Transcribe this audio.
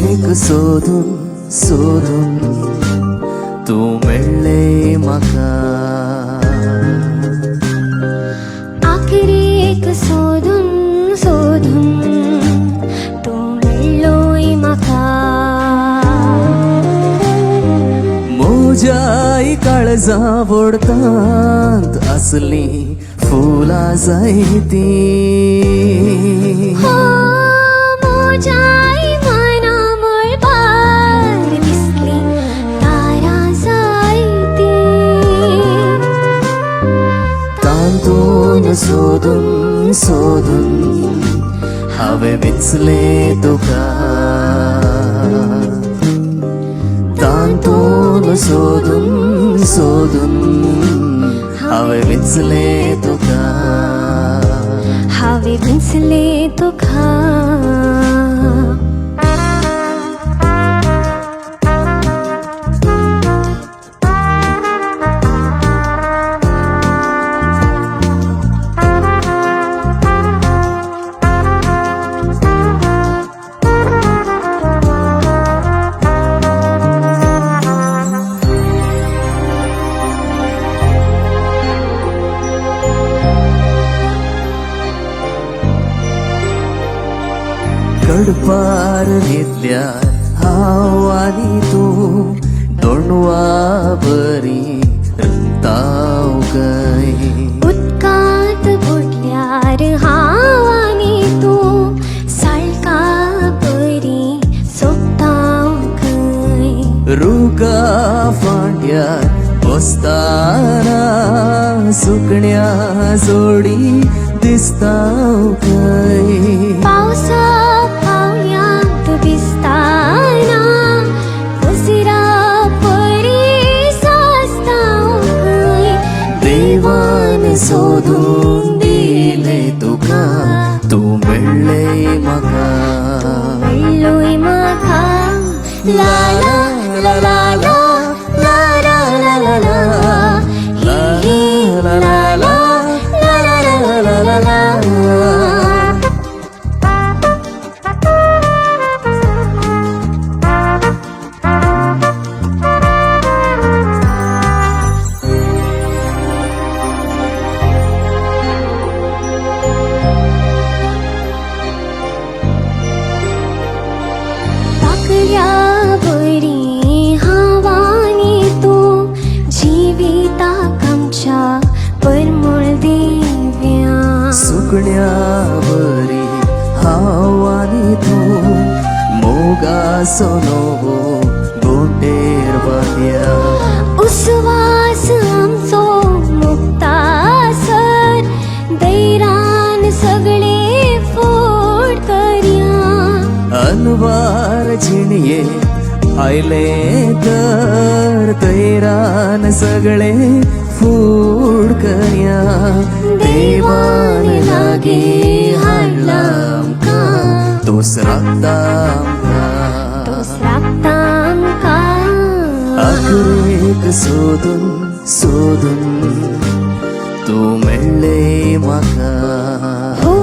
एक सोदून सोदून तू मेळ्ळें म्हाका आखरी एक सोदून सोदून तू मेळ्ळोय म्हाका म्हज्याय काळजा वोडतांत आसली फुलां जायतीं हो म्हज्याय मना मळबार दिसली तारां जायतीं तांतून सोदून सोदून हांवें विचलें तुका तांतून सोदून सोदून हांवें विचलें तुका हांवें विचलें तुका कडपार घेतल्यार हांव आनी तूं दोणवा बरी रंगताव गय उदकांत बुडल्यार हांव आनी तूं साळका बरी सोंपताव खंय रुगा फांट्यार बसताना सुकण्या जोडी दिसताव खंय पावसा पावयांत भिजताना उजिरा परी सासताव खंय देवान सोदून दिलें तुका तूं मेळ्ळें म्हाका मेळ्ळोय म्हाका ला ला ला ला ला ला ला ला ला ला ही ही ला ला ला ला ला ला ला पाकळ्या बरी हांव आनी तूं जिविताक आमच्या परमळ दिव्या सुकण्या बरी हांव आनी तूं मोगाचो नवो गोंडेर बांदया उस्वास आमचो मुक्तासर दैरान सगळे फोड करया अनवार झिणये आयले तर तैरान सगळे फूड करया देवान लागी हाडला आमकां तोच राखता तोच राखता आमकां आखरेक सोदून सोदून तूं मेळ्ळें म्हाका हो